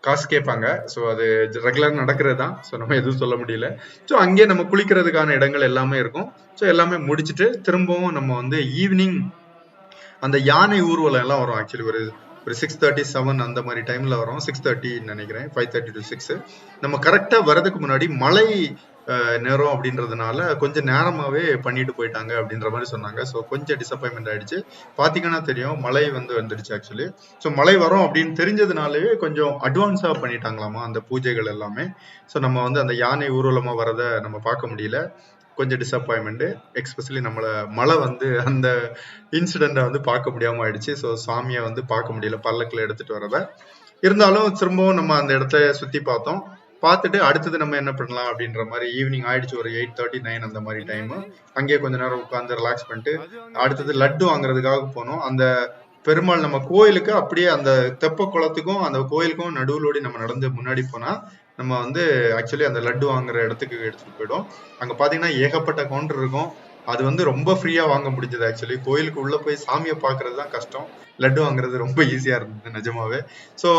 காசு கேட்பாங்க. ஸோ அது ரெகுலர் நடக்கிறது தான். ஸோ நம்ம எதுவும் சொல்ல முடியல. ஸோ அங்கேயே நம்ம குளிக்கிறதுக்கான இடங்கள் எல்லாமே இருக்கும். ஸோ எல்லாமே முடிச்சுட்டு திரும்பவும் நம்ம வந்து ஈவினிங் அந்த யானை ஊர்வலம் எல்லாம் வரும். ஆக்சுவலி ஒரு 6:37 அந்த மாதிரி டைம்ல வரும். 6:30 நினைக்கிறேன், 5:30 to 6. நம்ம கரெக்டா வரதுக்கு முன்னாடி மழை நேரம் அப்படின்றதுனால கொஞ்சம் நேரமாவே பண்ணிட்டு போயிட்டாங்க அப்படின்ற மாதிரி சொன்னாங்க. ஸோ கொஞ்சம் டிசப்பாயின்மெண்ட் ஆயிடுச்சு. பாத்தீங்கன்னா தெரியும், மழை வந்துடுச்சு ஆக்சுவலி. ஸோ மழை வரும் அப்படின்னு தெரிஞ்சதுனாலே கொஞ்சம் அட்வான்ஸா பண்ணிட்டாங்களாமா அந்த பூஜைகள் எல்லாமே. ஸோ நம்ம வந்து அந்த யானை ஊர்வலமா வரதை நம்ம பார்க்க முடியல. கொஞ்சம் டிசப்பாயின்மெண்ட். எக்ஸ்பெஷலி மழை வந்து அந்த இன்சிடென்ட்டை வந்து பார்க்க முடியாம ஆயிடுச்சு. ஸோ சாமியை வந்து பார்க்க முடியல பல்லக்கில் எடுத்துட்டு வரத. இருந்தாலும் திரும்பவும் நம்ம அந்த இடத்த சுத்தி பார்த்தோம். பார்த்துட்டு அடுத்தது நம்ம என்ன பண்ணலாம் அப்படின்ற மாதிரி ஈவினிங் ஆயிடுச்சு. ஒரு 8:39 அந்த மாதிரி டைம். அங்கேயே கொஞ்ச நேரம் உட்காந்து ரிலாக்ஸ் பண்ணிட்டு அடுத்தது லட்டு வாங்குறதுக்காக போனோம். அந்த பெருமாள் நம்ம கோயிலுக்கு அப்படியே அந்த தெப்ப குளத்துக்கும் அந்த கோயிலுக்கும் நடுவுலோடி நம்ம நடந்து முன்னாடி போனா நம்ம வந்து ஆக்சுவலி அந்த லட்டு வாங்குற இடத்துக்கு எடுத்துட்டு போயிடும். அங்க பாத்தீங்கன்னா ஏகப்பட்ட கவுண்டர் இருக்கும். அது வந்து ரொம்ப ஃப்ரீயா வாங்க முடிஞ்சது. ஆக்சுவலி கோயிலுக்கு உள்ள போய் சாமியை பாக்குறது தான் கஷ்டம், லட்டு வாங்குறது ரொம்ப ஈஸியா இருந்தது நிஜமாவே. ஸோ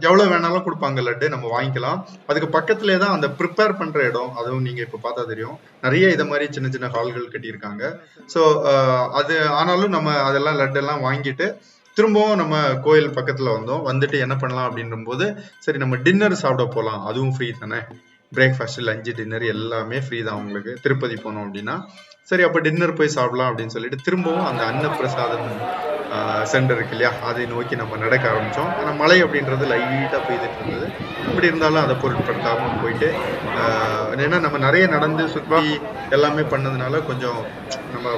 எவ்வளவு வேணாலும் கொடுப்பாங்க லட்டு, நம்ம வாங்கிக்கலாம். அதுக்கு பக்கத்துலேயே தான் அந்த ப்ரிப்பேர் பண்ற இடம். அதுவும் நீங்க இப்ப பார்த்தா தெரியும், நிறைய இதை மாதிரி சின்ன சின்ன ஹால்கள் கட்டியிருக்காங்க. ஸோ அது ஆனாலும் நம்ம அதெல்லாம் லட்டு எல்லாம் வாங்கிட்டு திரும்பவும் நம்ம கோயில் பக்கத்துல வந்துட்டு என்ன பண்ணலாம் அப்படின்னும் போது, சரி நம்ம டின்னர் சாப்பிட போலாம், அதுவும் ஃப்ரீ தானே. பிரேக்ஃபாஸ்ட், லஞ்சு, டின்னர் எல்லாமே ஃப்ரீ தான் உங்களுக்கு திருப்பதி போனோம் அப்படின்னா. சரி அப்ப டின்னர் போய் சாப்பிடலாம் அப்படின்னு சொல்லிட்டு திரும்பவும் அந்த அன்னப்பிரசாதம் சென்டர் இருக்கு இல்லையா, அதை நோக்கி நம்ம நடக்க ஆரம்பிச்சோம். ஆனா மழை அப்படின்றது லைட்டா பெய்துட்டு இருந்தது. இப்படி இருந்தாலும் அதை பொருட்படுத்தாம போயிட்டு ஏன்னா நம்ம நிறைய நடந்து சுற்றி எல்லாமே பண்ணதுனால கொஞ்சம் நம்ம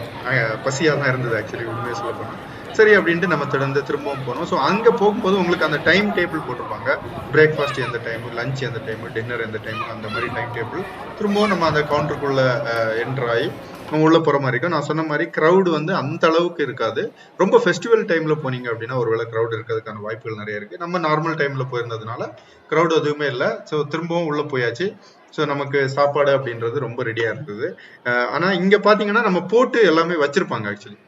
பசியா தான் இருந்தது ஆக்சுவலி, உண்மையை சொல்ல போனா. சரி அப்படின்ட்டு நம்ம தொடர்ந்து திரும்பவும் போனோம். ஸோ அங்க போகும்போது உங்களுக்கு அந்த டைம் டேபிள் போட்டிருப்பாங்க. பிரேக்ஃபாஸ்ட் எந்த டைம், லஞ்ச் எந்த டைம், டின்னர் எந்த டைம், அந்த மாதிரி டைம் டேபிள். திரும்பவும் நம்ம அந்த கவுண்டருக்குள்ள என்டர் ஆகி நம்ம உள்ள போற மாதிரி இருக்கும். நான் சொன்ன மாதிரி கிரௌடு வந்து அந்த அளவுக்கு இருக்காது. ரொம்ப ஃபெஸ்டிவல் டைம்ல போனீங்க அப்படின்னா ஒருவேளை கிரௌட் இருக்கிறதுக்கான வாய்ப்புகள் நிறைய இருக்கு. நம்ம நார்மல் டைம்ல போயிருந்ததுனால கிரௌட் எதுவுமே இல்லை. ஸோ திரும்பவும் உள்ள போயாச்சு. ஸோ நமக்கு சாப்பாடு அப்படின்றது ரொம்ப ரெடியா இருந்தது. ஆனா இங்க பாத்தீங்கன்னா நம்ம போட்டு எல்லாமே வச்சிருப்பாங்க ஆக்சுவலி.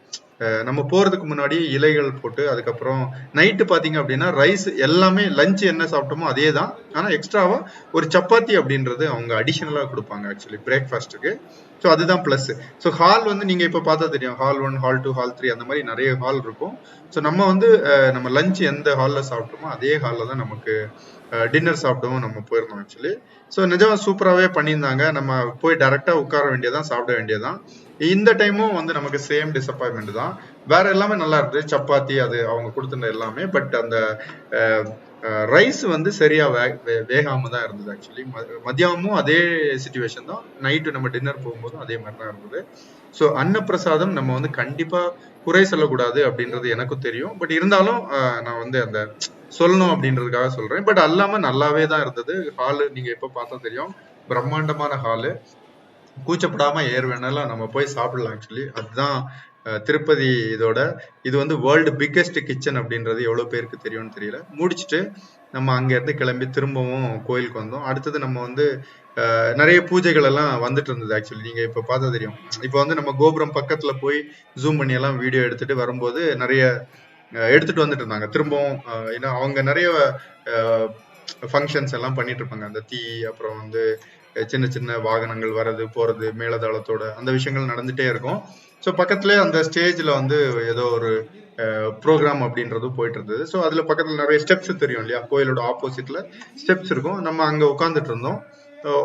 நம்ம போறதுக்கு முன்னாடி இலைகள் போட்டு அதுக்கப்புறம் நைட்டு பாத்தீங்க அப்படின்னா ரைஸ் எல்லாமே லஞ்ச் என்ன சாப்பிட்டோமோ அதே தான். ஆனா எக்ஸ்ட்ராவா ஒரு சப்பாத்தி அப்படின்றது அவங்க அடிஷனலா கொடுப்பாங்க ஆக்சுவலி பிரேக்ஃபாஸ்ட்டுக்கு. ஸோ அதுதான் பிளஸ். ஸோ ஹால் வந்து நீங்க இப்ப பார்த்தா தெரியும், ஹால் 1, ஹால் 2, ஹால் 3 அந்த மாதிரி நிறைய ஹால் இருக்கும். ஸோ நம்ம வந்து நம்ம லஞ்ச் எந்த ஹால்ல சாப்பிட்டோமோ அதே ஹால்ல தான் நமக்கு டின்னர் சாப்பிடவும் நம்ம போயிருந்தோம் ஆக்சுவலி. ஸோ நிஜமா சூப்பராகவே பண்ணியிருந்தாங்க. நம்ம போய் டைரக்டா உட்கார வேண்டியதான், சாப்பிட வேண்டியதான். இந்த டைமும் வந்து நமக்கு சேம் டிசப்பாயின்மெண்ட் தான். வேற எல்லாமே நல்லா இருந்தது, சப்பாத்தி அது அவங்க கொடுத்துருந்த எல்லாமே. பட் அந்த ரைஸ் வந்து சரியா வேகாம தான் இருந்தது ஆக்சுவலி. மதியமும் அதே சிச்சுவேஷன் தான், நைட்டு நம்ம டின்னர் போகும்போதும் அதே மாதிரி தான் இருந்தது. ஸோ அன்னப்பிரசாதம் நம்ம வந்து கண்டிப்பா குறை சொல்லக்கூடாது அப்படின்றது எனக்கும் தெரியும். பட் இருந்தாலும் நான் வந்து அந்த சொல்லணும் அப்படின்றதுக்காக சொல்றேன். பட் அல்லாம நல்லாவே தான் இருந்தது. ஹாலு நீங்க எப்ப பார்த்தா தெரியும், பிரம்மாண்டமான ஹாலு. கூச்சப்படாம ஏர் வேணாலும் நம்ம போய் சாப்பிடலாம் ஆக்சுவலி. அதுதான் திருப்பதி இதோட இது வந்து வேர்ல்டு பிக்கெஸ்ட் கிச்சன் அப்படின்றது எவ்வளவு பேருக்கு தெரியும்னு தெரியல. முடிச்சுட்டு நம்ம அங்க இருந்து கிளம்பி திரும்பவும் கோயிலுக்கு வந்தோம். அடுத்தது நம்ம வந்து நிறைய பூஜைகள் எல்லாம் வந்துட்டு இருந்தது ஆக்சுவலி. நீங்க இப்ப பார்த்தா தெரியும், இப்ப வந்து நம்ம கோபுரம் பக்கத்துல போய் ஜூம் பண்ணி எல்லாம் வீடியோ எடுத்துட்டு வரும்போது நிறைய எடுத்துட்டு வந்துட்டு இருந்தாங்க திரும்பவும். ஏன்னா அவங்க நிறைய ஃபங்க்ஷன்ஸ் எல்லாம் பண்ணிட்டு இருப்பாங்க. அந்த தீ, அப்புறம் வந்து சின்ன சின்ன வாகனங்கள் வர்றது போறது மேலதாளத்தோட அந்த விஷயங்கள் நடந்துட்டே இருக்கும். ஸோ பக்கத்துல அந்த ஸ்டேஜ்ல வந்து ஏதோ ஒரு ப்ரோக்ராம் அப்படின்றது போயிட்டு இருந்தது. ஸோ அதுல பக்கத்துல நிறைய ஸ்டெப்ஸ் தெரியும் இல்லையா, கோயிலோட ஆப்போசிட்ல ஸ்டெப்ஸ் இருக்கும். நம்ம அங்க உட்காந்துட்டு இருந்தோம்.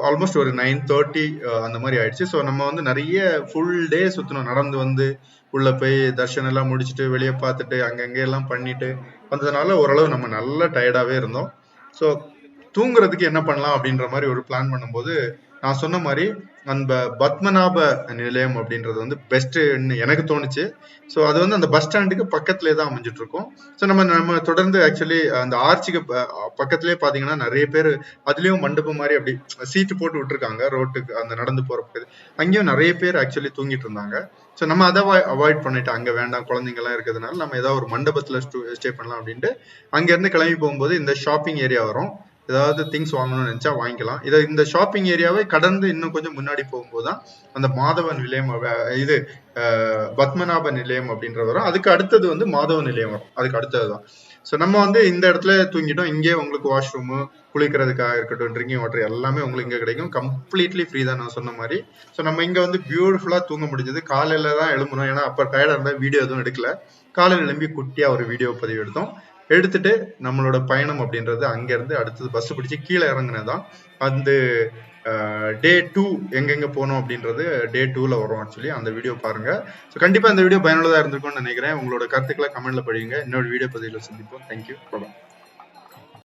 ஆல்மோஸ்ட் ஒரு 9:30 அந்த மாதிரி ஆயிடுச்சு. ஸோ நம்ம வந்து நிறைய ஃபுல் டே சுத்தணும், நடந்து வந்து உள்ள போய் தர்ஷனம் எல்லாம் முடிச்சுட்டு வெளியே பார்த்துட்டு அங்கங்க எல்லாம் பண்ணிட்டு வந்ததுனால ஓரளவு நம்ம நல்லா டயர்டாவே இருந்தோம். ஸோ தூங்குறதுக்கு என்ன பண்ணலாம் அப்படின்ற மாதிரி ஒரு பிளான் பண்ணும்போது நான் சொன்ன மாதிரி அந்த பத்மநாப நிலையம் அப்படின்றது வந்து பெஸ்ட்னு எனக்கு தோணுச்சு. ஸோ அது வந்து அந்த பஸ் ஸ்டாண்டுக்கு பக்கத்துலேயே தான் அமைஞ்சிட்டு இருக்கும். ஸோ நம்ம தொடர்ந்து ஆக்சுவலி அந்த ஆர்ச்சுக்கு பக்கத்துலேயே பார்த்தீங்கன்னா நிறைய பேர் அதுலேயும் மண்டபம் மாதிரி அப்படி சீட்டு போட்டு விட்டுருக்காங்க ரோட்டுக்கு, அந்த நடந்து போறப்ப அங்கேயும் நிறைய பேர் ஆக்சுவலி தூங்கிட்டு இருந்தாங்க. ஸோ நம்ம அதை அவாய்ட் பண்ணிட்டு அங்கே வேண்டாம் குழந்தைங்க எல்லாம் இருக்கிறதுனால நம்ம ஏதாவது ஒரு மண்டபத்தில் ஸ்டே பண்ணலாம் அப்படின்ட்டு அங்கேருந்து கிளம்பி போகும்போது இந்த ஷாப்பிங் ஏரியா வரும். ஏதாவது திங்ஸ் வாங்கணும்னு நினைச்சா வாங்கிக்கலாம். இந்த ஷாப்பிங் ஏரியாவை கடந்து இன்னும் கொஞ்சம் முன்னாடி போகும்போது தான் அந்த மாதவன் நிலையம், இது பத்மநாப நிலையம் அப்படின்ற வரும். அதுக்கு அடுத்தது வந்து மாதவ நிலையம் வரும், அதுக்கு அடுத்ததுதான். ஸோ நம்ம வந்து இந்த இடத்துல தூங்கிட்டோம். இங்கே உங்களுக்கு வாஷ்ரூமு, குளிக்கிறதுக்காக இருக்கட்டும், ட்ரிங்கிங் வாட்டர் எல்லாமே உங்களுக்கு இங்கே கிடைக்கும். கம்ப்ளீட்லி ஃப்ரீ தான் நான் சொன்ன மாதிரி. ஸோ நம்ம இங்கே வந்து பியூட்டிஃபுல்லாக தூங்க முடிஞ்சது. காலையில தான் எழும்பணும், ஏன்னா அப்போ டயர்டாக இருந்தால் வீடியோ எதுவும் எடுக்கல. காலையில் எழும்பி குட்டியாக ஒரு வீடியோ பதிவு எடுத்துட்டு நம்மளோட பயணம் அப்படின்றது அங்க இருந்து அடுத்தது பஸ் பிடிச்சி கீழே இறங்குனதான் அந்த டே 2 எங்கெங்க போனோம் அப்படின்றது டே 2ல வரும் ஆக்சுவலி. அந்த வீடியோ பாருங்க. ஸோ கண்டிப்பா இந்த வீடியோ பயனுள்ளதா இருந்திருக்கும்னு நினைக்கிறேன். உங்களோட கருத்துக்களை கமெண்ட்ல படிங்க. இன்னொரு வீடியோ பதிவில் சந்திப்போம். தேங்க்யூ.